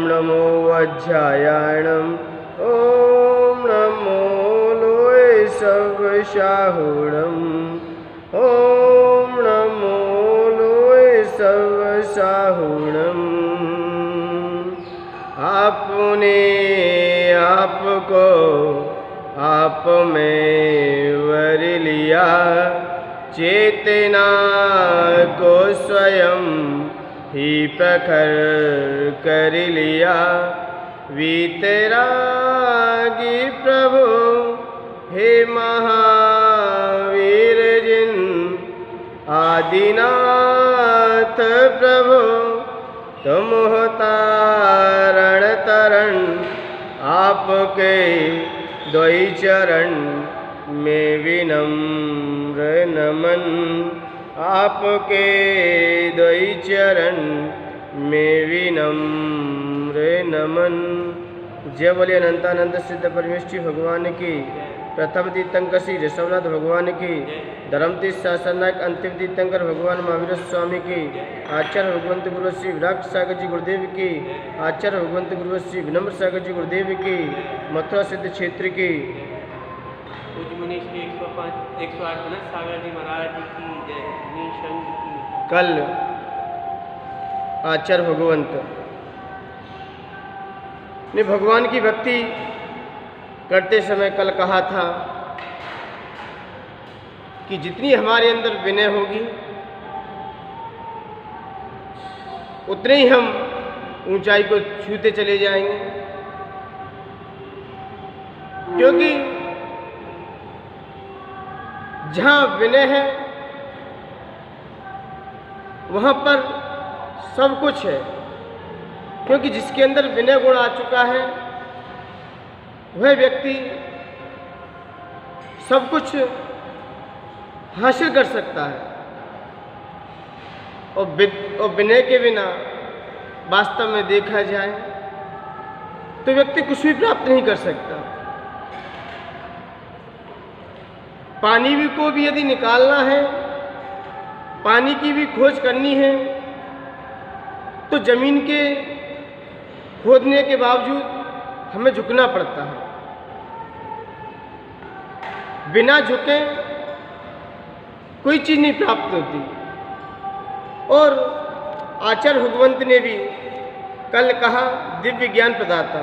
नमो वज्रायणम् ॐ नमो लोय सर्वशाहुणम् ॐ नमो लोय सर्वशाहुणम्। आपने आपको आप में वर लिया, चेतना को स्वयं ही प्रखर कर लिया। वीतरागी प्रभु हे महावीर जिन, आदिनाथ प्रभु तुम हो तारण तरण। आपके द्वै चरण में विनम्र नमन, आपके द्वै चरण में विनम्र नमन। जय बोले अनंतानंद सिद्ध परमेश्वरी भगवान की। प्रथम तीर्थंकर श्री ऋषभनाथ भगवान की। धर्म तीर्थ शासन नायक अंतिम तीर्थंकर भगवान महावीर स्वामी की। आचार्य भगवंत गुरु श्री विराट सागर जी गुरुदेव की। आचार्य भगवंत गुरु श्री विनम्र सागर जी गुरुदेव की। मथुरा सिद्ध क्षेत्र की। पूज्य मनीष जी 108 विनय सागर जी महाराज जी की जय। संघ की। कल आचार्य भगवंत ने भगवान की भक्ति करते समय कल कहा था कि जितनी हमारे अंदर विनय होगी उतने ही हम ऊंचाई को छूते चले जाएंगे। क्योंकि जहाँ विनय है वहाँ पर सब कुछ है। क्योंकि जिसके अंदर विनय गुण आ चुका है वह व्यक्ति सब कुछ हासिल कर सकता है। और विनय के बिना वास्तव में देखा जाए तो व्यक्ति कुछ भी प्राप्त नहीं कर सकता। पानी भी को भी यदि निकालना है, पानी की भी खोज करनी है तो जमीन के खोदने के बावजूद हमें झुकना पड़ता है। बिना झुके कोई चीज़ नहीं प्राप्त होती। और आचार्य भगवंत ने भी कल कहा दिव्य ज्ञान प्रदाता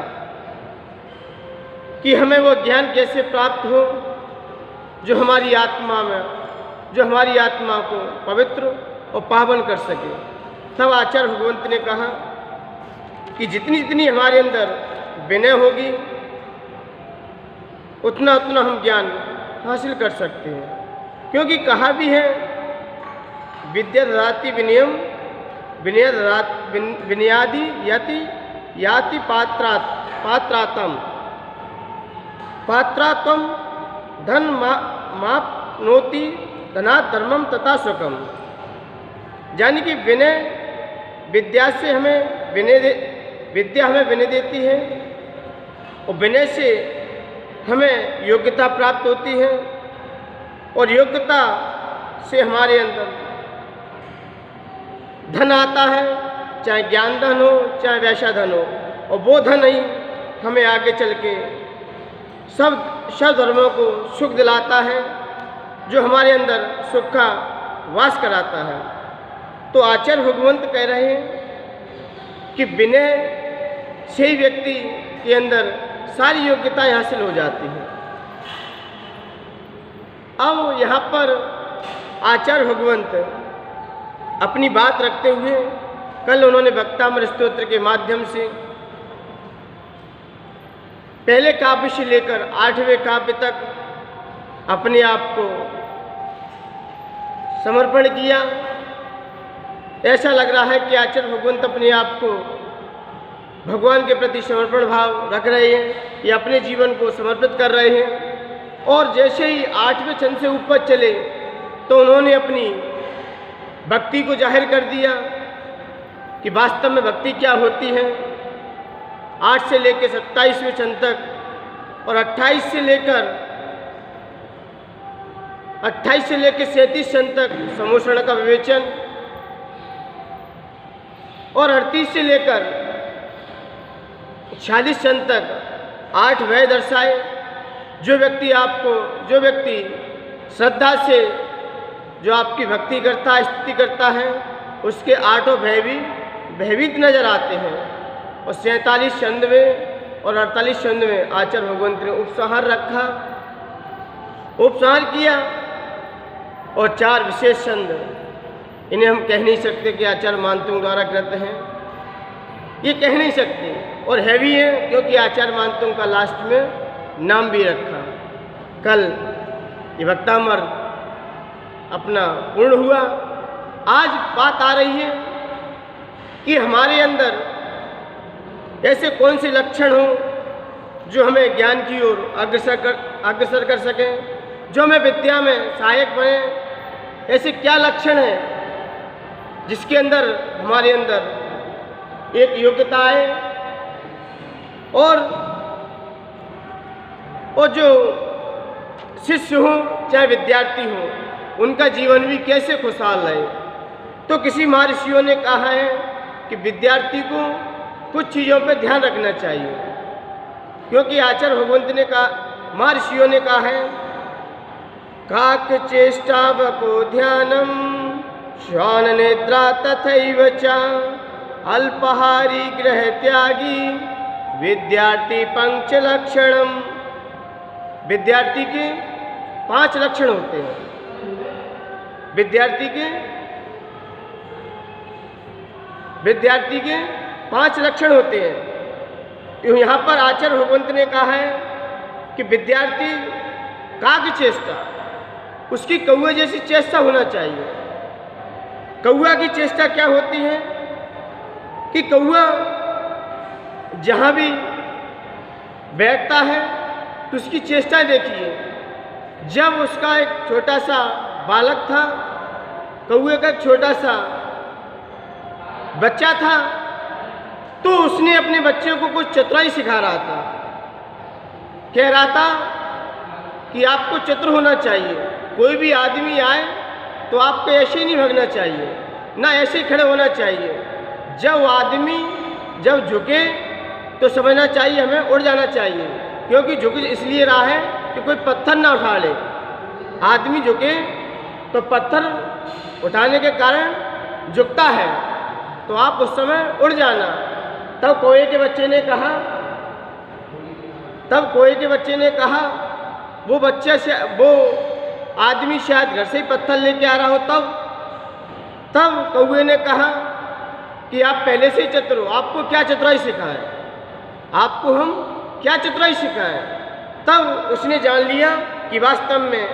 कि हमें वो ज्ञान कैसे प्राप्त हो जो हमारी आत्मा को पवित्र और पावन कर सके। तब आचार्य भगवंत ने कहा कि जितनी जितनी हमारे अंदर विनय होगी उतना उतना हम ज्ञान हासिल कर सकते हैं। क्योंकि कहा भी है विद्या ददाति विनयम विनयादि याति पात्रात्म धन मापनोति धनात् धर्मम तथा सुखम। यानी कि विद्या हमें विनय देती है और विनय से हमें योग्यता प्राप्त होती है और योग्यता से हमारे अंदर धन आता है, चाहे ज्ञान धन हो चाहे वैसा धन हो। और वो धन ही हमें आगे चल के सब धर्मों को सुख दिलाता है, जो हमारे अंदर सुख का वास कराता है। तो आचार्य भगवंत कह रहे हैं कि विनय से ही व्यक्ति के अंदर सारी योग्यताएं हासिल हो जाती हैं। अब यहाँ पर आचार्य भगवंत अपनी बात रखते हुए कल उन्होंने वक्तामृत स्तोत्र के माध्यम से पहले काव्य से लेकर 8वें काव्य तक अपने आप को समर्पण किया। ऐसा लग रहा है कि आचार्य भगवंत अपने आप को भगवान के प्रति समर्पण भाव रख रहे हैं या अपने जीवन को समर्पित कर रहे हैं। और जैसे ही 8वें छंद से ऊपर चले तो उन्होंने अपनी भक्ति को जाहिर कर दिया कि वास्तव में भक्ति क्या होती है। 8 से लेकर 27वें छंद तक और 28 से लेकर 37 छंद तक समोषण का विवेचन और 38 से लेकर 46 सन तक 8 व्यय दर्शाए। जो व्यक्ति श्रद्धा से जो आपकी भक्ति करता है, स्तुति करता है, उसके 8 भय भी भयभीत नजर आते हैं। और 47 छंद में और 48 छंद में आचार्य भगवंत ने उपसंहार रखा, उपसंहार किया। और 4 विशेष छंद, इन्हें हम कह नहीं सकते कि आचार्य मानतुंग द्वारा कृत हैं, ये कह नहीं सकते। और है भी है क्योंकि आचार्य मानतुंग का लास्ट में नाम भी रखा। कल ये भक्तामर अपना पूर्ण हुआ। आज बात आ रही है कि हमारे अंदर ऐसे कौन से लक्षण हो जो हमें ज्ञान की ओर अग्रसर कर सकें, जो हमें विद्या में सहायक बने। ऐसे क्या लक्षण हैं जिसके अंदर हमारे अंदर एक योग्यता है और जो शिष्य हों चाहे विद्यार्थी हों, उनका जीवन भी कैसे खुशहाल रहे। तो किसी महर्षियों ने कहा है कि विद्यार्थी को कुछ चीज़ों पर ध्यान रखना चाहिए, क्योंकि आचार्य भगवंत ने कहा, महर्षियों ने कहा है, काक चेष्टावको ध्यानम श्वान नेत्रा तथैव च अल्पहारी ग्रह त्यागी विद्यार्थी पंच लक्षणम। विद्यार्थी के 5 लक्षण होते हैं। विद्यार्थी के 5 लक्षण होते हैं। तो यहाँ पर आचार्य भगवंत ने कहा है कि विद्यार्थी काक चेष्टा, उसकी कौवे जैसी चेष्टा होना चाहिए। कौवा की चेष्टा क्या होती है कि कौवा जहाँ भी बैठता है तो उसकी चेष्टा देखिए। जब उसका एक छोटा सा बालक था, कौवे का एक छोटा सा बच्चा था, तो उसने अपने बच्चे को कुछ चतुराई सिखा रहा था। कह रहा था कि आपको चतुर होना चाहिए, कोई भी आदमी आए तो आपको ऐसे ही नहीं भागना चाहिए, ना ऐसे ही खड़े होना चाहिए। जब आदमी जब झुके तो समझना चाहिए हमें उड़ जाना चाहिए, क्योंकि झुक इसलिए रहा है कि कोई पत्थर ना उठा ले। आदमी झुके तो पत्थर उठाने के कारण झुकता है, तो आप उस समय उड़ जाना। तब कोए के बच्चे ने कहा, वो आदमी शायद घर से ही पत्थर लेके आ रहा हो। तब कौए ने कहा कि आप पहले से ही चतुर हो, आपको क्या चतुराई सिखाएं, आपको हम क्या चतुराई सिखाएं। तब उसने जान लिया कि वास्तव में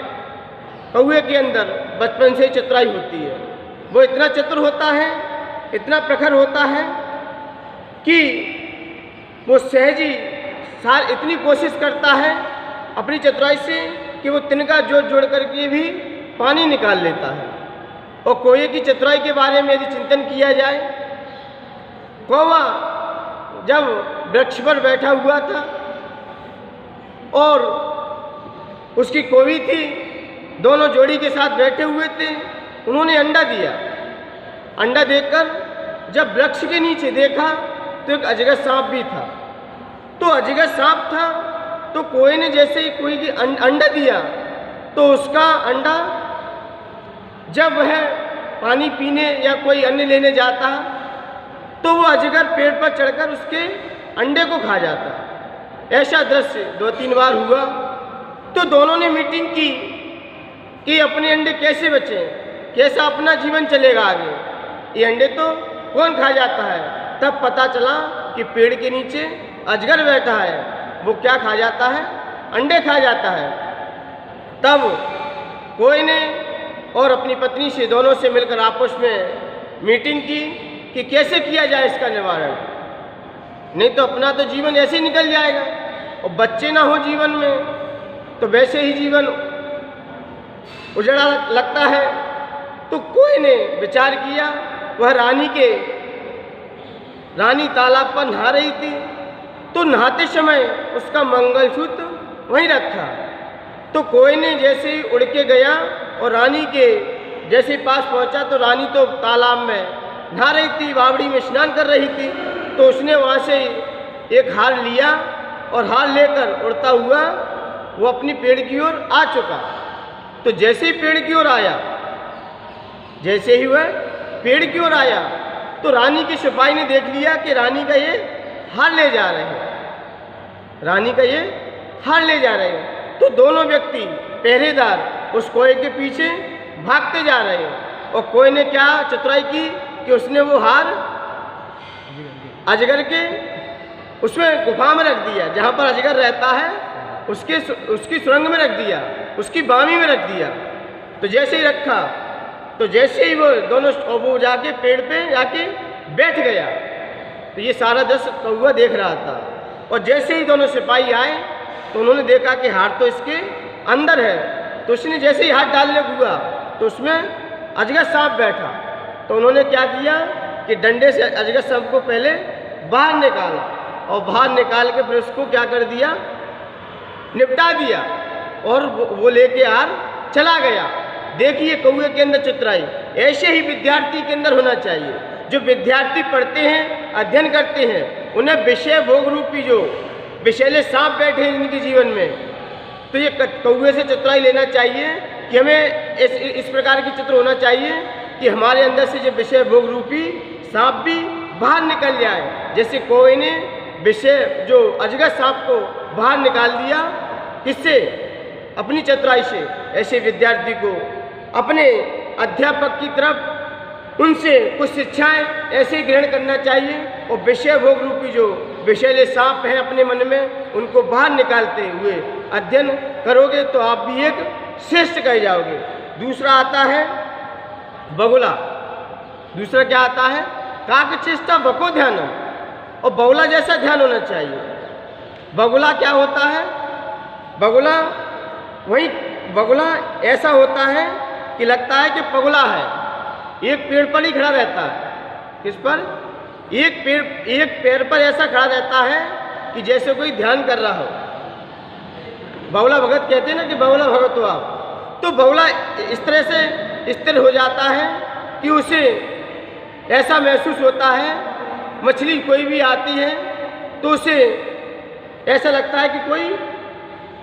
कौए के अंदर बचपन से ही चतुराई होती है। वो इतना चतुर होता है, इतना प्रखर होता है कि वो सहज ही इतनी कोशिश करता है अपनी चतुराई से कि वो तिनका जोड़ करके भी पानी निकाल लेता है। और कौए की चतुराई के बारे में यदि चिंतन किया जाए, कौवा जब वृक्ष पर बैठा हुआ था और उसकी कौवी थी, दोनों जोड़ी के साथ बैठे हुए थे, उन्होंने अंडा दिया। अंडा देकर जब वृक्ष के नीचे देखा तो एक अजगर सांप भी था। तो अजगर सांप था, तो कोई ने जैसे ही कोई की अंडा दिया, तो उसका अंडा जब वह पानी पीने या कोई अन्य लेने जाता, तो वो अजगर पेड़ पर चढ़कर उसके अंडे को खा जाता। ऐसा दृश्य 2-3 बार हुआ। तो दोनों ने मीटिंग की कि अपने अंडे कैसे बचें, कैसा अपना जीवन चलेगा आगे। ये अंडे तो कौन खा जाता है। तब पता चला कि पेड़ के नीचे अजगर बैठा है, वो क्या खा जाता है, अंडे खा जाता है। तब कोई ने और अपनी पत्नी से, दोनों से मिलकर आपस में मीटिंग की कि कैसे किया जाए इसका निवारण, नहीं तो अपना तो जीवन ऐसे ही निकल जाएगा। और बच्चे ना हो जीवन में तो वैसे ही जीवन उजड़ा लगता है। तो कोई ने विचार किया, वह रानी तालाब पर नहा रही थी, तो नहाते समय उसका मंगलसूत्र वहीं रखा। तो कोई ने जैसे ही उड़ के गया और रानी के जैसे पास पहुंचा, तो रानी तो तालाब में नहा रही थी, बावड़ी में स्नान कर रही थी। तो उसने वहाँ से एक हार लिया और हार लेकर उड़ता हुआ वो अपनी पेड़ की ओर आ चुका। तो जैसे ही पेड़ की ओर आया, जैसे ही वह पेड़ की ओर आया, तो रानी के सिपाही ने देख लिया कि रानी का ये हार ले जा रहे हैं, रानी का ये हार ले जा रहे हैं। तो दोनों व्यक्ति पहरेदार उस कोए के पीछे भागते जा रहे हैं। और कोए ने क्या चतुराई की कि उसने वो हार अजगर के उसमें गुफा में रख दिया, जहाँ पर अजगर रहता है उसकी सुरंग में रख दिया, उसकी बामी में रख दिया। तो जैसे ही रखा, तो जैसे ही वो दोनों वो जाके पेड़ पे जाके बैठ गया, तो ये सारा दृश्य कौवा देख रहा था। और जैसे ही दोनों सिपाही आए तो उन्होंने देखा कि हार तो इसके अंदर है। तो उसने जैसे ही हाथ डालने हुआ तो उसमें अजगर सांप बैठा। तो उन्होंने क्या किया कि डंडे से अजगर सांप को पहले बाहर निकाला और बाहर निकाल के फिर उसको क्या कर दिया, निपटा दिया और वो लेके हार चला गया। देखिए कौवे के अंदर चतुराई, ऐसे ही विद्यार्थी के अंदर होना चाहिए। जो विद्यार्थी पढ़ते हैं, अध्ययन करते हैं, उन्हें विषय भोग रूपी जो विषैले सांप बैठे हैं इनके जीवन में, तो ये कौवे से चतुराई लेना चाहिए कि हमें इस प्रकार की चित्र होना चाहिए कि हमारे अंदर से जो विषय भोग रूपी सांप भी बाहर निकल जाए। जैसे कौवे ने विषय जो अजगर सांप को बाहर निकाल दिया, किससे? अपनी चतुराई से। ऐसे विद्यार्थी को अपने अध्यापक की तरफ उनसे कुछ शिक्षाएं ऐसे ही ग्रहण करना चाहिए और विषय भोग रूपी जो विषैले सांप हैं अपने मन में, उनको बाहर निकालते हुए अध्ययन करोगे तो आप भी एक श्रेष्ठ कहे जाओगे। दूसरा आता है बगुला। दूसरा क्या आता है? काकचेष्टा बको ध्यानम, और बगुला जैसा ध्यान होना चाहिए। बगुला क्या होता है? बगुला ऐसा होता है कि लगता है कि पगुला है, एक पेड़ पर ही खड़ा रहता है। किस पर? एक पेड़ पर ऐसा खड़ा रहता है कि जैसे कोई ध्यान कर रहा हो। बगुला भगत कहते हैं ना कि बगुला भगत हो आप। तो बगुला इस तरह से स्थिर हो जाता है कि उसे ऐसा महसूस होता है, मछली कोई भी आती है तो उसे ऐसा लगता है कि कोई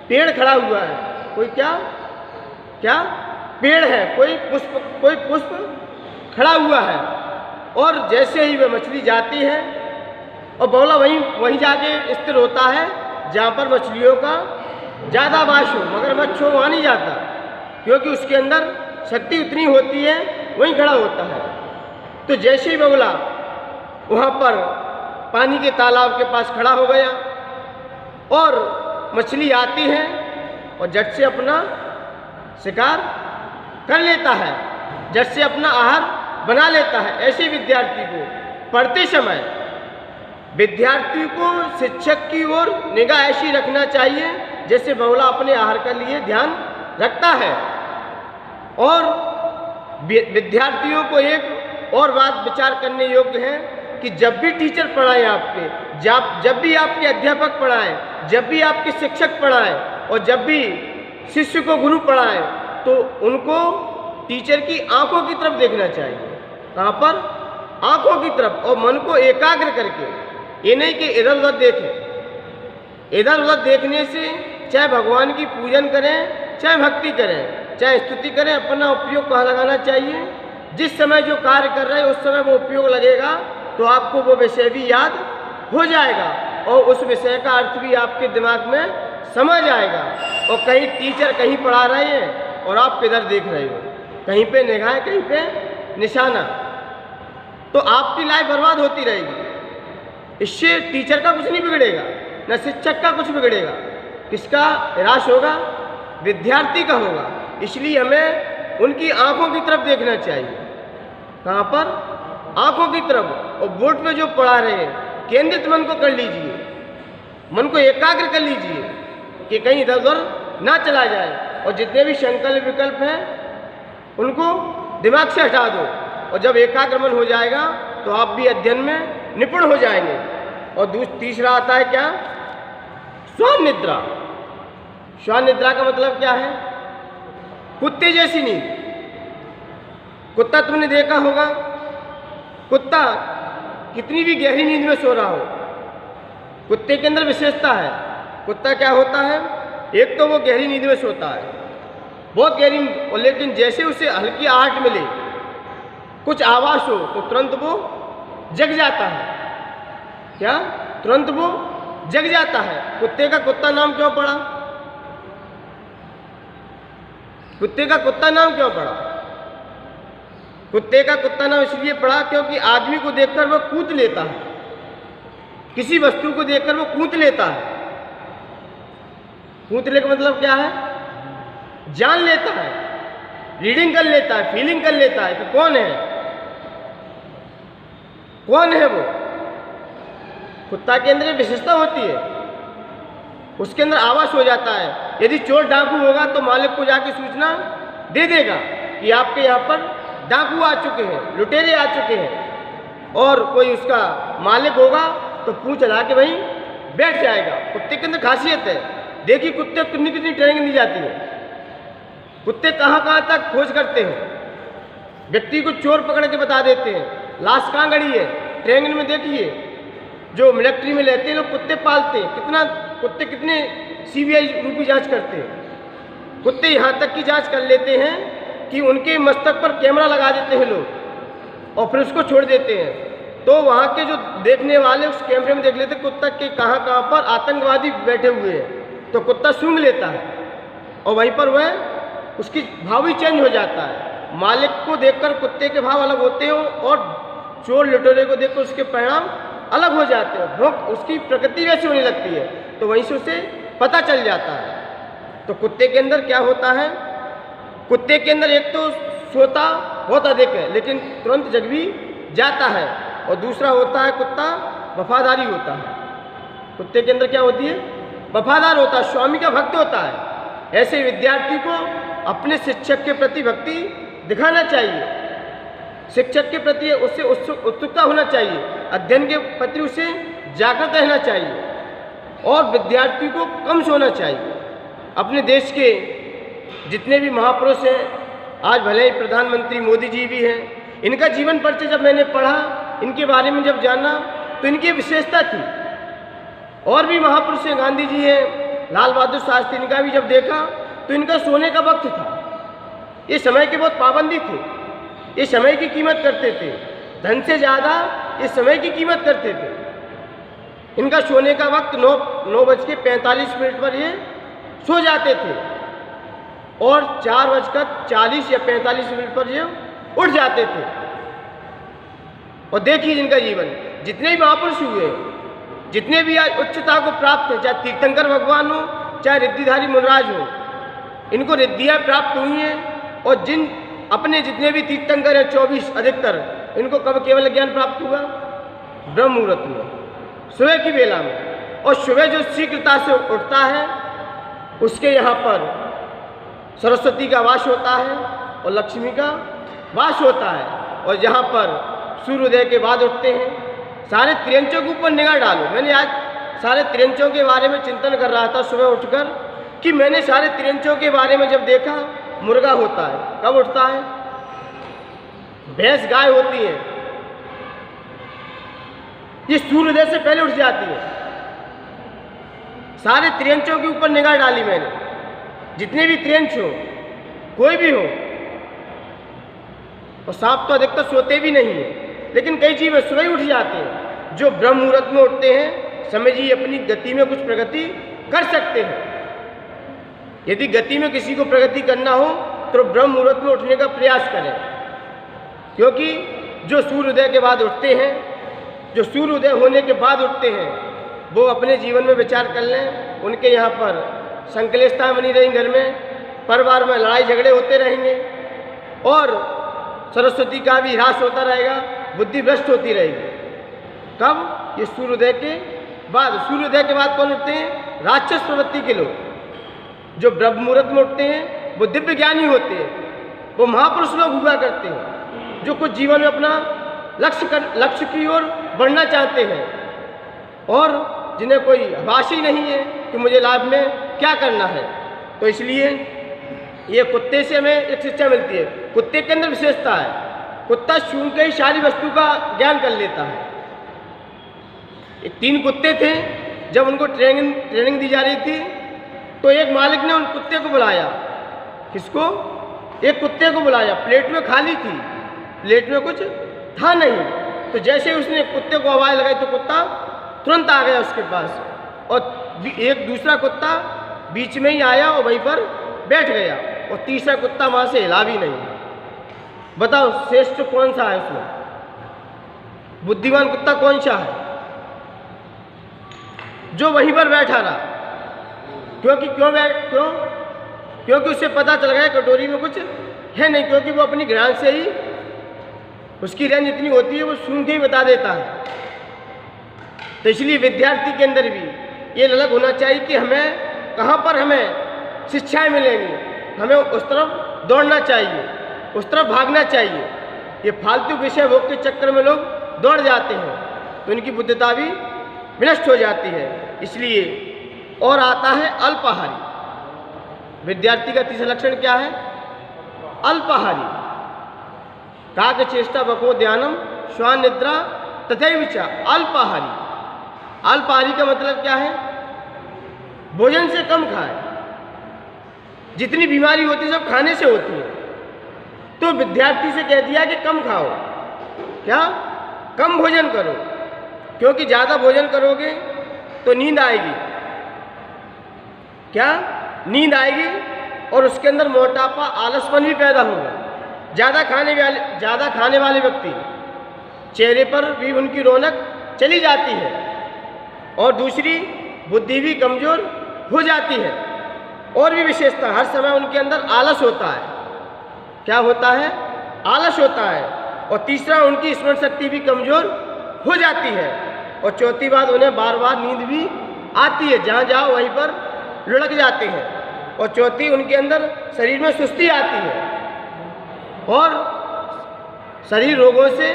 पेड़ खड़ा हुआ है, कोई क्या पेड़ है, कोई पुष्प खड़ा हुआ है। और जैसे ही वह मछली जाती है और बगुला वहीं जाके स्थिर होता है जहाँ पर मछलियों का ज़्यादा वास हो, मगरमच्छ हो वहाँ नहीं जाता, क्योंकि उसके अंदर शक्ति उतनी होती है, वहीं खड़ा होता है। तो जैसे ही बगुला वहाँ पर पानी के तालाब के पास खड़ा हो गया और मछली आती है और झट से अपना शिकार कर लेता है, झट से अपना आहार बना लेता है। ऐसे विद्यार्थी को पढ़ते समय विद्यार्थी को शिक्षक की ओर निगाह ऐसी रखना चाहिए जैसे बगुला अपने आहार के लिए ध्यान रखता है। और विद्यार्थियों को एक और बात विचार करने योग्य है कि जब भी टीचर पढ़ाएं आपके, जब भी आपके अध्यापक पढ़ाएं, जब भी आपके शिक्षक पढ़ाएं और जब भी शिष्य को गुरु पढ़ाएं, तो उनको टीचर की आंखों की तरफ देखना चाहिए। कहाँ पर? आंखों की तरफ, और मन को एकाग्र करके। ये नहीं कि इधर उधर देखें। इधर उधर देखने से चाहे भगवान की पूजन करें, चाहे भक्ति करें, चाहे स्तुति करें, अपना उपयोग कहाँ लगाना चाहिए? जिस समय जो कार्य कर रहे हैं उस समय वो उपयोग लगेगा तो आपको वो विषय भी याद हो जाएगा और उस विषय का अर्थ भी आपके दिमाग में समझ आएगा। और कहीं टीचर कहीं पढ़ा रहे हैं और आप किधर देख रहे हो, कहीं पे निगाह, कहीं पे निशाना, तो आपकी लाइफ बर्बाद होती रहेगी। इससे टीचर का कुछ नहीं बिगड़ेगा, न शिक्षक का कुछ बिगड़ेगा। किसका निराश होगा? विद्यार्थी का होगा। इसलिए हमें उनकी आंखों की तरफ देखना चाहिए। कहाँ पर? आंखों की तरफ। और बोर्ड पे जो पढ़ा रहे हैं केंद्रित मन को कर लीजिए, मन को एकाग्र कर लीजिए कि कहीं इधर उधर ना चला जाए। और जितने भी संकल्प विकल्प हैं उनको दिमाग से हटा दो, और जब एकाग्र मन हो जाएगा तो आप भी अध्ययन में निपुण हो जाएंगे। और तीसरा आता है क्या? श्वान निद्रा। श्वान निद्रा का मतलब क्या है? कुत्ते जैसी नींद। कुत्ता तुमने देखा होगा, कुत्ता कितनी भी गहरी नींद में सो रहा हो, कुत्ते के अंदर विशेषता है। कुत्ता क्या होता है, एक तो वो गहरी नींद में सोता है, बहुत गहरी, और लेकिन जैसे उसे हल्की आहट मिले, कुछ आवाज़ हो, तो तुरंत वो जग जाता है। क्या? तुरंत वो जग जाता है। कुत्ते का कुत्ता नाम क्यों पड़ा? कुत्ते का कुत्ता नाम क्यों पड़ा? कुत्ते का कुत्ता नाम इसलिए पड़ा क्योंकि आदमी को देखकर वो कूद लेता है, किसी वस्तु को देखकर वो कूद लेता है। कूदने का मतलब क्या है? जान लेता है, रीडिंग कर लेता है, फीलिंग कर लेता है कि कौन है, कौन है वो। कुत्ता के अंदर विशेषता होती है, उसके अंदर आवाज़ हो जाता है। यदि चोर डाकू होगा तो मालिक को जाके सूचना दे देगा कि आपके यहाँ पर डाकू आ चुके हैं, लुटेरे आ चुके हैं, और कोई उसका मालिक होगा तो पूंछ हिला के वहीं बैठ जाएगा। कुत्ते के अंदर खासियत है। देखिए कुत्ते को कितनी कितनी ट्रेनिंग दी जाती है। कुत्ते कहाँ कहाँ तक खोज करते हैं, व्यक्ति को चोर पकड़ के बता देते हैं, लाश कहाँ गड़ी है। ट्रेनिंग में देखिए, जो मिलिट्री में लेते हैं लोग कुत्ते पालते हैं, कितना कुत्ते कितने सीबीआई रूपी जांच करते हैं। कुत्ते यहाँ तक की जांच कर लेते हैं कि उनके मस्तक पर कैमरा लगा देते हैं लोग, और फिर उसको छोड़ देते हैं। तो वहाँ के जो देखने वाले उस कैमरे में देख लेते हैं कुत्ता के कहाँ कहाँ पर आतंकवादी बैठे हुए हैं, तो कुत्ता सूंघ लेता है, और वहीं पर वह उसकी भाव ही चेंज हो जाता है। मालिक को देखकर कुत्ते के भाव अलग होते हैं, और चोर लुटेरे को देखकर उसके परिणाम अलग हो जाते हैं। भूख उसकी प्रकृति वैसी होने लगती है, तो वहीं से उसे पता चल जाता है। तो कुत्ते के अंदर क्या होता है, कुत्ते के अंदर एक तो सोता बहुत अधिक है लेकिन तुरंत जग भी जाता है, और दूसरा होता है कुत्ता वफादारी होता है। कुत्ते के अंदर क्या होती है? वफादार होता है, स्वामी का भक्त होता है। ऐसे विद्यार्थी को अपने शिक्षक के प्रति भक्ति दिखाना चाहिए, शिक्षक के प्रति उससे उत्सुकता होना चाहिए, अध्ययन के प्रति उसे जागृत रहना चाहिए, और विद्यार्थी को कम सोना चाहिए। अपने देश के जितने भी महापुरुष हैं, आज भले ही प्रधानमंत्री मोदी जी भी हैं, इनका जीवन परिचय जब मैंने पढ़ा, इनके बारे में जब जाना, तो इनकी विशेषता थी। और भी महापुरुष हैं, गांधी जी हैं, लाल बहादुर शास्त्री, इनका भी जब देखा तो इनका सोने का वक्त था। ये समय की बहुत पाबंदी थे, ये समय की कीमत करते थे, धन से ज़्यादा ये समय की कीमत करते थे। इनका सोने का वक्त 9:45 पर ये सो जाते थे, और 4:40 या 45 पर ये उठ जाते थे। और देखिए जिनका जीवन, जितने भी महापुरुष हुए, जितने भी आज उच्चता को प्राप्त है, चाहे तीर्थंकर भगवान हो, चाहे रिद्धिधारी मुनराज हो, इनको रिद्धियाँ प्राप्त हुई हैं। और जिन अपने जितने भी तीर्थंकर हैं 24 अधिकतर, इनको कब केवल ज्ञान प्राप्त हुआ? ब्रह्म मुहूर्त में, सुबह की बेला में। और सुबह जो शीघ्रता से उठता है, उसके यहाँ पर सरस्वती का वास होता है और लक्ष्मी का वास होता है। और जहाँ पर सूर्योदय के बाद उठते हैं, सारे त्रियंचों के ऊपर निगाह डालो। मैंने आज सारे त्रियंचों के बारे में चिंतन कर रहा था सुबह उठकर, कि मैंने सारे त्रियंचों के बारे में जब देखा, मुर्गा होता है, कब उठता है? भैंस गाय होती है, ये सूर्योदय से पहले उठ जाती है। सारे त्रियंचों के ऊपर निगाह डाली मैंने, जितने भी त्रियंच हो, कोई भी हो। और सांप तो अधिकतर सोते भी नहीं है, लेकिन कई जीव सुबह ही उठ जाते हैं। जो ब्रह्म मुहूर्त में उठते हैं, समझिए अपनी गति में कुछ प्रगति कर सकते हैं। यदि गति में किसी को प्रगति करना हो तो ब्रह्म मुहूर्त में उठने का प्रयास करें, क्योंकि जो सूर्योदय के बाद उठते हैं, जो सूर्योदय होने के बाद उठते हैं, वो अपने जीवन में विचार कर लें, उनके यहाँ पर संकलेशताएँ बनी रहेंगी, घर में परिवार में लड़ाई झगड़े होते रहेंगे, और सरस्वती का भी ह्रास होता रहेगा, बुद्धि भ्रष्ट होती रहेगी। कब? ये सूर्योदय के बाद। सूर्योदय के बाद कौन उठते हैं? राक्षस प्रवृत्ति के लोग। जो ब्रह्म मुहूर्त में उठते हैं वो दिव्य ज्ञानी होते हैं, वो महापुरुष लोग हुआ करते हैं, जो कुछ जीवन में अपना लक्ष्य की ओर बढ़ना चाहते हैं, और जिन्हें कोई आभास ही नहीं है कि मुझे लाभ में क्या करना है। तो इसलिए ये कुत्ते से हमें एक शिक्षा मिलती है। कुत्ते के अंदर विशेषता है, कुत्ता सूंघ के ही सारी वस्तु का ज्ञान कर लेता है। ये 3 कुत्ते थे, जब उनको ट्रेनिंग दी जा रही थी तो एक मालिक ने उन कुत्ते को बुलाया। किसको? एक कुत्ते को बुलाया। प्लेट में खाली थी, प्लेट में कुछ था नहीं। तो जैसे उसने कुत्ते को आवाज़ लगाई तो कुत्ता तुरंत आ गया उसके पास, और एक दूसरा कुत्ता बीच में ही आया और वहीं पर बैठ गया, और तीसरा कुत्ता वहाँ से हिला भी नहीं। बताओ श्रेष्ठ कौन सा है उसमें? बुद्धिमान कुत्ता कौन सा है? जो वहीं पर बैठा रहा। क्योंकि उसे पता चल गया कटोरी में कुछ है नहीं, क्योंकि वो अपनी घ्राण से ही, उसकी रेंज इतनी होती है, वो सूंघ के ही बता देता है। तो इसलिए विद्यार्थी के अंदर भी ये ललक होना चाहिए कि हमें कहाँ पर हमें शिक्षाएं मिलेंगी, हमें उस तरफ दौड़ना चाहिए, उस तरफ भागना चाहिए। ये फालतू विषय भोग के चक्कर में लोग दौड़ जाते हैं तो इनकी बुद्धिता भी विनष्ट हो जाती है। इसलिए और आता है अल्पाहारी। विद्यार्थी का तीसरा लक्षण क्या है? अल्पाहारी। काक चेष्टा बको ध्यानम श्वान निद्रा तथैव च अल्पाहारी। अल्पाहारी का मतलब क्या है? भोजन से कम खाए। जितनी बीमारी होती है सब खाने से होती है। तो विद्यार्थी से कह दिया कि कम खाओ, क्या कम भोजन करो, क्योंकि ज़्यादा भोजन करोगे तो नींद आएगी। क्या नींद आएगी? और उसके अंदर मोटापा, आलसपन भी पैदा होगा। ज़्यादा खाने वाले व्यक्ति चेहरे पर भी उनकी रौनक चली जाती है, और दूसरी बुद्धि भी कमज़ोर हो जाती है। और भी विशेषता, हर समय उनके अंदर आलस होता है। क्या होता है? आलस होता है। और तीसरा, उनकी स्मरण शक्ति भी कमज़ोर हो जाती है। और चौथी बात, उन्हें बार बार नींद भी आती है, जहाँ जाओ वहीं पर लुढ़क जाते हैं। और चौथी, उनके अंदर शरीर में सुस्ती आती है और शरीर रोगों से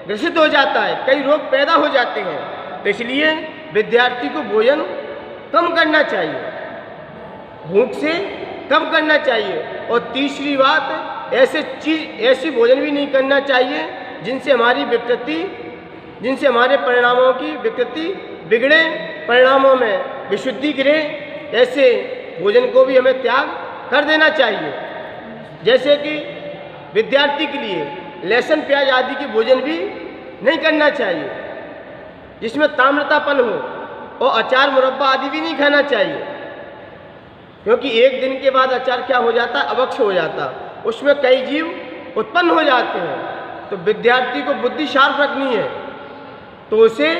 ग्रसित हो जाता है, कई रोग पैदा हो जाते हैं। तो इसलिए विद्यार्थी को भोजन कम करना चाहिए, भूख से कम करना चाहिए। और तीसरी बात, ऐसी भोजन भी नहीं करना चाहिए जिनसे हमारे परिणामों की विकृति बिगड़े, परिणामों में विशुद्धि गिरे। ऐसे भोजन को भी हमें त्याग कर देना चाहिए। जैसे कि विद्यार्थी के लिए लहसुन प्याज आदि की भोजन भी नहीं करना चाहिए, जिसमें ताम्रतापन हो, और अचार मुरब्बा आदि भी नहीं खाना चाहिए, क्योंकि एक दिन के बाद अचार क्या हो जाता है? अवक्ष हो जाता, उसमें कई जीव उत्पन्न हो जाते हैं। तो विद्यार्थी को बुद्धि शार्प रखनी है तो उसे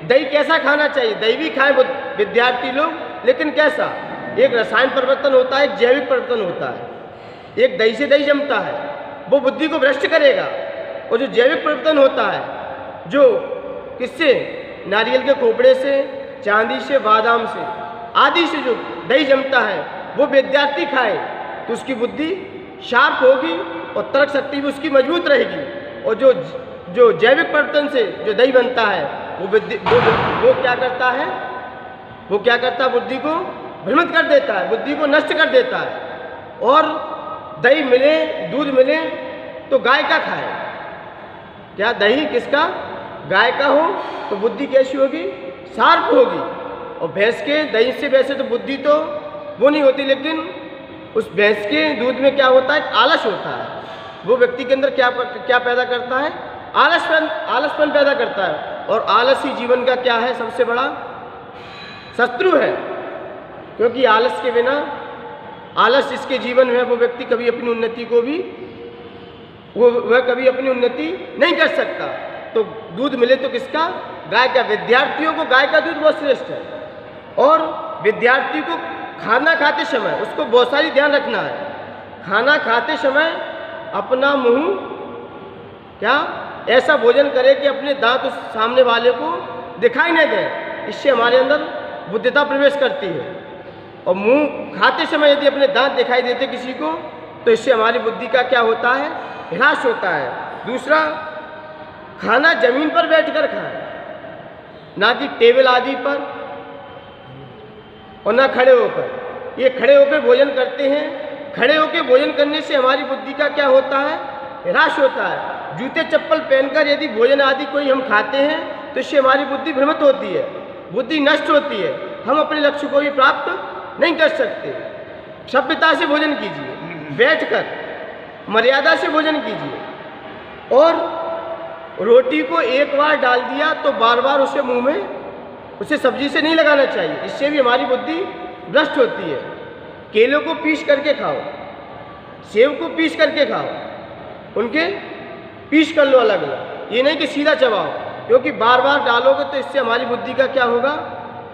दही कैसा खाना चाहिए? दही भी खाएं विद्यार्थी लोग, लेकिन कैसा? एक रसायन परिवर्तन होता है, एक जैविक परिवर्तन होता है। एक दही से दही जमता है, वो बुद्धि को भ्रष्ट करेगा। और जो जैविक परिवर्तन होता है, जो किससे? नारियल के खोपड़े से, चांदी से, बादाम से आदि से जो दही जमता है, वो विद्यार्थी खाए तो उसकी बुद्धि शार्प होगी और तर्क शक्ति भी उसकी मजबूत रहेगी। और जो जैविक परिवर्तन से जो दही बनता है, वो क्या करता है? वो क्या करता है? बुद्धि को भ्रमित कर देता है, बुद्धि को नष्ट कर देता है। और दही मिले, दूध मिले तो गाय का खाए। क्या दही किसका? गाय का हो तो बुद्धि कैसी होगी? शार्प होगी। और भैंस के दही से वैसे तो बुद्धि तो वो नहीं होती, लेकिन उस भैंस के दूध में क्या होता है? आलस होता है। वो व्यक्ति के अंदर क्या पैदा करता है? आलसपन पैदा करता है। और आलस ही जीवन का क्या है? सबसे बड़ा शत्रु है। क्योंकि आलस के बिना, आलस जिसके जीवन में है, वो व्यक्ति कभी अपनी उन्नति को भी वह कभी अपनी उन्नति नहीं कर सकता। तो दूध मिले तो किसका? गाय का। विद्यार्थियों को गाय का दूध बहुत श्रेष्ठ है। और विद्यार्थी को खाना खाते समय उसको बहुत सारी ध्यान रखना है। खाना खाते समय अपना मुंह क्या ऐसा भोजन करे कि अपने दांत उस सामने वाले को दिखाई नहीं दे। इससे हमारे अंदर बुद्धिता प्रवेश करती है। और मुंह खाते समय यदि अपने दांत दिखाई देते किसी को, तो इससे हमारी बुद्धि का क्या होता है? ह्रास होता है। दूसरा, खाना जमीन पर बैठकर खाएं, ना कि टेबल आदि पर, और ना खड़े होकर। ये खड़े होकर भोजन करते हैं। खड़े होकर भोजन करने से हमारी बुद्धि का क्या होता है? ह्रास होता है। जूते चप्पल पहनकर यदि भोजन आदि कोई हम खाते हैं तो इससे हमारी बुद्धि भ्रमित होती है। बुद्धि नष्ट होती है, हम अपने लक्ष्य को भी प्राप्त नहीं कर सकते। सभ्यता से भोजन कीजिए, बैठकर मर्यादा से भोजन कीजिए। और रोटी को एक बार डाल दिया तो बार बार उसे मुंह में उसे सब्जी से नहीं लगाना चाहिए, इससे भी हमारी बुद्धि भ्रष्ट होती है। केलों को पीस करके खाओ, सेब को पीस करके खाओ, उनके पीस कर लो अलग अलग, ये नहीं कि सीधा चबाओ, क्योंकि बार बार डालोगे तो इससे हमारी बुद्धि का क्या होगा,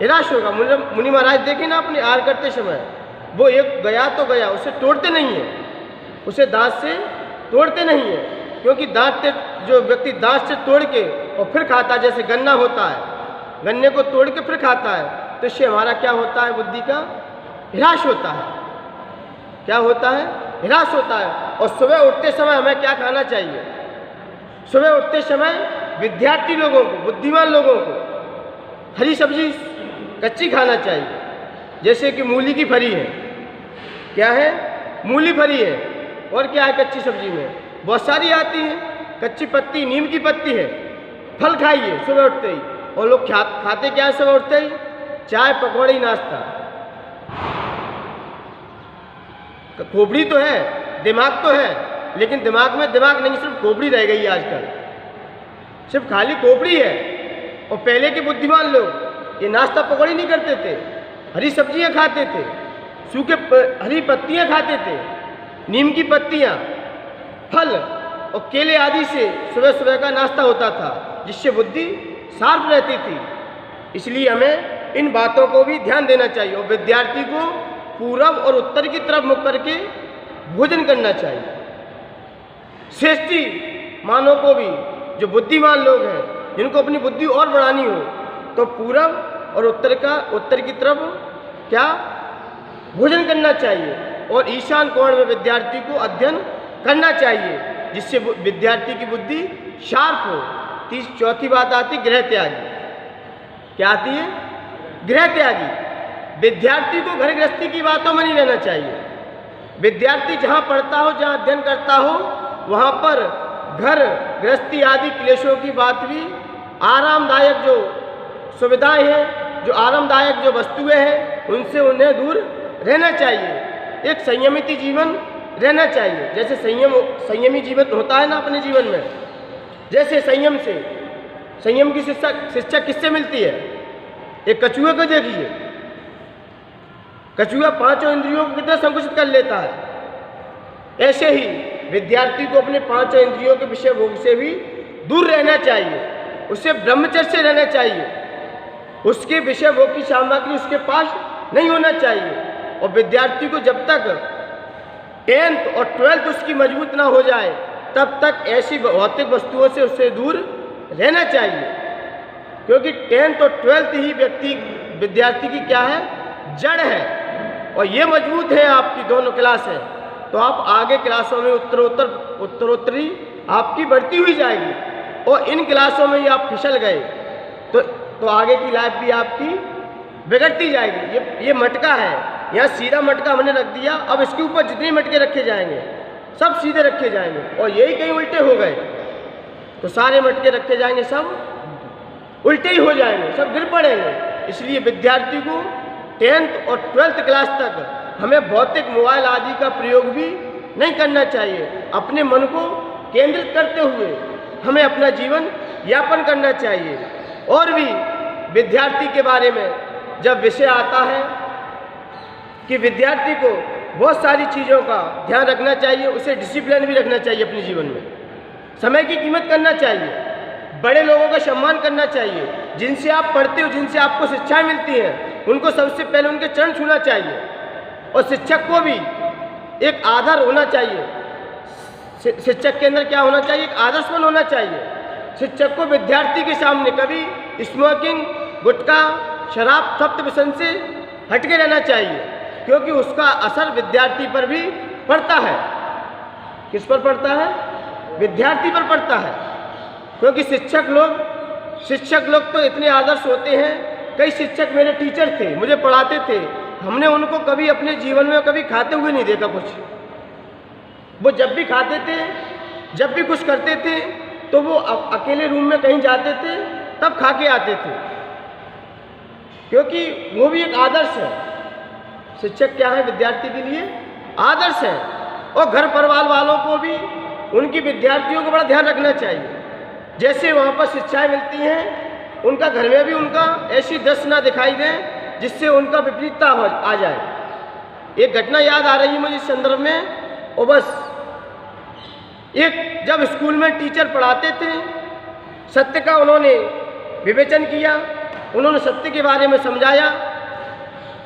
निराश होगा। मुनि महाराज देखे ना अपने आहार करते समय, वो एक गया तो गया, उसे तोड़ते नहीं है, उसे दांत से तोड़ते नहीं है, क्योंकि दांत से जो व्यक्ति दांत से तोड़ के और फिर खाता है, जैसे गन्ना होता है, गन्ने को तोड़ के फिर खाता है, तो इससे हमारा क्या होता है, बुद्धि का निराश होता है। क्या होता है, निराश होता है। और सुबह उठते समय हमें क्या खाना चाहिए, सुबह उठते समय विद्यार्थी लोगों को, बुद्धिमान लोगों को हरी सब्जी कच्ची खाना चाहिए, जैसे कि मूली की फली है, क्या है, मूली फली है, और क्या है कच्ची सब्जी में, बहुत सारी आती है, कच्ची पत्ती, नीम की पत्ती है, फल खाइए सुबह उठते ही। और लोग खाते क्या है सुबह उठते ही, चाय पकौड़ी नाश्ता। खोपड़ी तो है, दिमाग तो है, लेकिन दिमाग में दिमाग नहीं, सिर्फ खोपड़ी रह गई है आजकल, सिर्फ खाली खोपड़ी है। और पहले के बुद्धिमान लोग ये नाश्ता पकौड़ी नहीं करते थे, हरी सब्जियां खाते थे, सूखे हरी पत्तियां खाते थे, नीम की पत्तियां, फल और केले आदि से सुबह सुबह का नाश्ता होता था, जिससे बुद्धि शार्प रहती थी। इसलिए हमें इन बातों को भी ध्यान देना चाहिए और विद्यार्थी को पूरब और उत्तर की तरफ मुख करके भोजन करना चाहिए। श्रेष्ठी मानव को भी, जो बुद्धिमान लोग हैं, जिनको अपनी बुद्धि और बढ़ानी हो, तो पूरब और उत्तर की तरफ क्या भोजन करना चाहिए। और ईशान कोण में विद्यार्थी को अध्ययन करना चाहिए, जिससे विद्यार्थी की बुद्धि शार्प हो। चौथी बात आती गृह त्यागी। क्या आती है, गृह त्यागी। विद्यार्थी को घर गृहस्थी की बातों में नहीं रहना चाहिए। विद्यार्थी जहाँ पढ़ता हो, जहाँ अध्ययन करता हो, वहाँ पर घर गृहस्थी आदि क्लेशों की बात भी, आरामदायक जो सुविधाएं हैं, जो आरामदायक जो वस्तुएं हैं, उनसे उन्हें दूर रहना चाहिए। एक संयमित जीवन रहना चाहिए। जैसे संयमी जीवन होता है ना अपने जीवन में, जैसे संयम की शिक्षा किससे मिलती है। एक कछुए को देखिए, कछुआ पांचों इंद्रियों को कितना संकुचित कर लेता है। ऐसे ही विद्यार्थी को अपने पांचों इंद्रियों के विषय भोग से भी दूर रहना चाहिए, उसे ब्रह्मचर्य से रहना चाहिए, उसके विषय भोग की सामग्री उसके पास नहीं होना चाहिए। और विद्यार्थी को जब तक 10th और 12th उसकी मजबूत ना हो जाए, तब तक ऐसी भौतिक वस्तुओं से उससे दूर रहना चाहिए, क्योंकि 10th और 12th ही विद्यार्थी की क्या है, जड़ है। और ये मजबूत है आपकी दोनों क्लास है, तो आप आगे क्लासों में उत्तरोत्तरी आपकी बढ़ती हुई जाएगी। और इन क्लासों में ही आप फिसल गए तो आगे की लाइफ भी आपकी बिगड़ती जाएगी। ये मटका है, यहाँ सीधा मटका हमने रख दिया, अब इसके ऊपर जितने मटके रखे जाएंगे सब सीधे रखे जाएंगे, और यही कहीं उल्टे हो गए तो सारे मटके रखे जाएंगे सब उल्टे ही हो जाएंगे, सब गिर पड़ेंगे। इसलिए विद्यार्थी को 10th और 12th क्लास तक हमें भौतिक मोबाइल आदि का प्रयोग भी नहीं करना चाहिए। अपने मन को केंद्रित करते हुए हमें अपना जीवन यापन करना चाहिए। और भी विद्यार्थी के बारे में जब विषय आता है कि विद्यार्थी को बहुत सारी चीज़ों का ध्यान रखना चाहिए, उसे डिसिप्लिन भी रखना चाहिए अपने जीवन में, समय की कीमत करना चाहिए, बड़े लोगों का सम्मान करना चाहिए, जिनसे आप पढ़ते हो, जिनसे आपको शिक्षाएं मिलती हैं, उनको सबसे पहले उनके चरण छूना चाहिए। और शिक्षक को भी एक आदर होना चाहिए। शिक्षक के अंदर क्या होना चाहिए, एक आदर्शवान होना चाहिए। शिक्षक को विद्यार्थी के सामने कभी स्मोकिंग, गुटखा, शराब, सप्त व्यसन से हटके रहना चाहिए, क्योंकि उसका असर विद्यार्थी पर भी पड़ता है। किस पर पड़ता है, विद्यार्थी पर पड़ता है। क्योंकि शिक्षक लोग तो इतने आदर्श होते हैं। कई शिक्षक मेरे टीचर थे, मुझे पढ़ाते थे, हमने उनको कभी अपने जीवन में कभी खाते हुए नहीं देखा कुछ। वो जब भी खाते थे, जब भी कुछ करते थे, तो वो अकेले रूम में कहीं जाते थे, तब खा के आते थे। क्योंकि वो भी एक आदर्श है। शिक्षक क्या है विद्यार्थी के लिए? आदर्श है। और घर परिवार वालों को भी उनकी विद्यार्थियों को बड़ा ध्यान रखना चाहिए। जैसे वहाँ पर शिक्षाएं मिलती हैं, उनका घर में भी उनका ऐसी दृश्य ना दिखाई दे जिससे उनका विपरीतता आ जाए। एक घटना याद आ रही है मुझे इस संदर्भ में। और बस एक जब स्कूल में टीचर पढ़ाते थे, सत्य का उन्होंने विवेचन किया, उन्होंने सत्य के बारे में समझाया।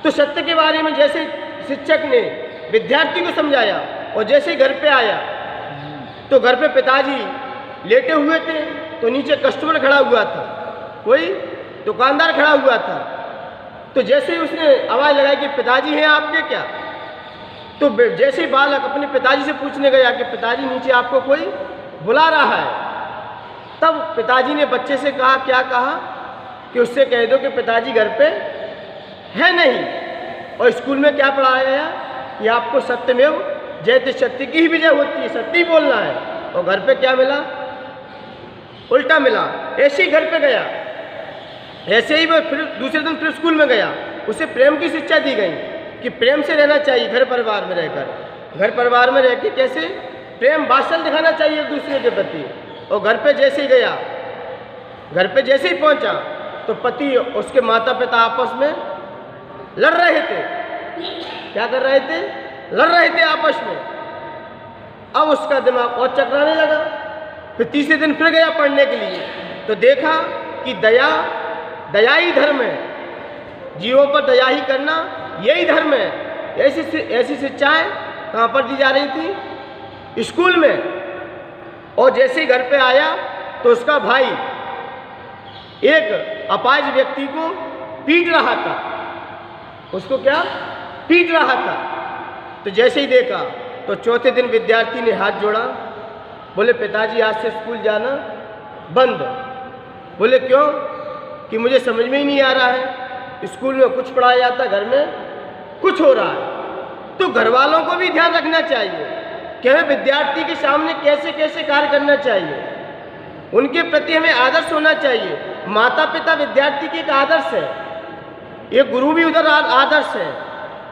तो सत्य के बारे में जैसे शिक्षक ने विद्यार्थी को समझाया और जैसे घर पे आया तो घर पे पिताजी लेटे हुए थे, तो नीचे कस्टमर खड़ा हुआ था, कोई दुकानदार खड़ा हुआ था। तो जैसे ही उसने आवाज़ लगाई कि पिताजी हैं आपके क्या, तो जैसे ही बालक अपने पिताजी से पूछने गया कि पिताजी नीचे आपको कोई बुला रहा है, तब पिताजी ने बच्चे से कहा, क्या कहा कि उससे कह दो कि पिताजी घर पे है नहीं। और स्कूल में क्या पढ़ाया गया कि आपको सत्यमेव जयते, सत्य की ही विजय होती है, सत्य ही बोलना है। और घर पे क्या मिला? उल्टा मिला। ऐसे ही घर पे गया, ऐसे ही वो फिर दूसरे दिन फिर स्कूल में गया, उसे प्रेम की शिक्षा दी गई कि प्रेम से रहना चाहिए घर परिवार में रहकर। घर परिवार में रह के कैसे प्रेम वात्सल्य दिखाना चाहिए एक दूसरे के प्रति। और घर पे जैसे ही गया, घर पे जैसे ही पहुंचा तो पति और उसके माता पिता आपस में लड़ रहे थे। क्या कर रहे थे? लड़ रहे थे आपस में। अब उसका दिमाग और चकराने लगा। फिर तीसरे दिन फिर गया पढ़ने के लिए, तो देखा कि दया ही धर्म है, जीवों पर दया ही करना यही धर्म है। ऐसी शिक्षाएं कहाँ पर दी जा रही थी? स्कूल में। और जैसे ही घर पे आया तो उसका भाई एक अपाहिज व्यक्ति को पीट रहा था। उसको क्या पीट रहा था? तो जैसे ही देखा तो चौथे दिन विद्यार्थी ने हाथ जोड़ा, बोले पिताजी आज से स्कूल जाना बंद। बोले क्यों? कि मुझे समझ में ही नहीं आ रहा है, स्कूल में कुछ पढ़ाया जाता, घर में कुछ हो रहा है। तो घर वालों को भी ध्यान रखना चाहिए कि हमें विद्यार्थी के सामने कैसे कैसे कार्य करना चाहिए, उनके प्रति हमें आदर्श होना चाहिए। माता पिता विद्यार्थी के एक आदर्श है, ये गुरु भी उधर आदर्श है।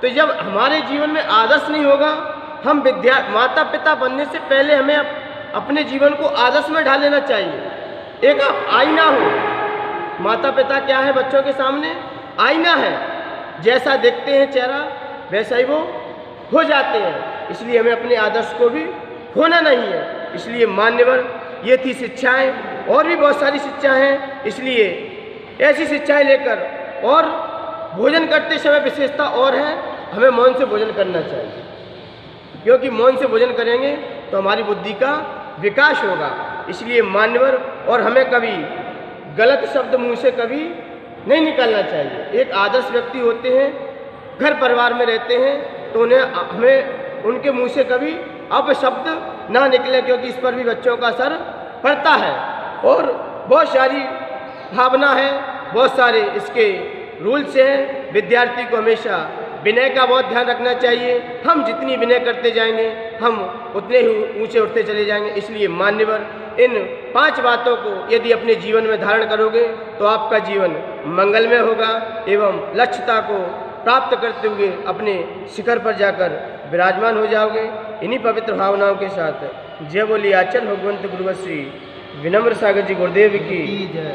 तो जब हमारे जीवन में आदर्श नहीं होगा, हम माता पिता बनने से पहले हमें अपने जीवन को आदर्श में ढाल लेना चाहिए। एक आईना हो, माता पिता क्या है बच्चों के सामने? आईना है। जैसा देखते हैं चेहरा वैसा ही वो हो जाते हैं। इसलिए हमें अपने आदर्श को भी खोना नहीं है। इसलिए मान्यवर ये थी शिक्षाएं, और भी बहुत सारी शिक्षाएं हैं। इसलिए ऐसी शिक्षाएं लेकर, और भोजन करते समय विशेषता और है, हमें मौन से भोजन करना चाहिए, क्योंकि मौन से भोजन करेंगे तो हमारी बुद्धि का विकास होगा। इसलिए मान्यवर, और हमें कभी गलत शब्द मुंह से कभी नहीं निकालना चाहिए। एक आदर्श व्यक्ति होते हैं, घर परिवार में रहते हैं, तो हमें उनके मुंह से कभी अपशब्द ना निकले, क्योंकि इस पर भी बच्चों का असर पड़ता है। और बहुत सारी भावना है, बहुत सारे इसके रूल्स हैं। विद्यार्थी को हमेशा विनय का बहुत ध्यान रखना चाहिए। हम जितनी विनय करते जाएंगे, हम उतने ही ऊंचे उठते चले जाएंगे। इसलिए मान्यवर, इन 5 बातों को यदि अपने जीवन में धारण करोगे तो आपका जीवन मंगलमय होगा, एवं लक्ष्यता को प्राप्त करते हुए अपने शिखर पर जाकर विराजमान हो जाओगे। इन्हीं पवित्र भावनाओं के साथ जय बोली आचल भगवंत गुरुवश्री विनम्र सागर जी गुरुदेव की जय।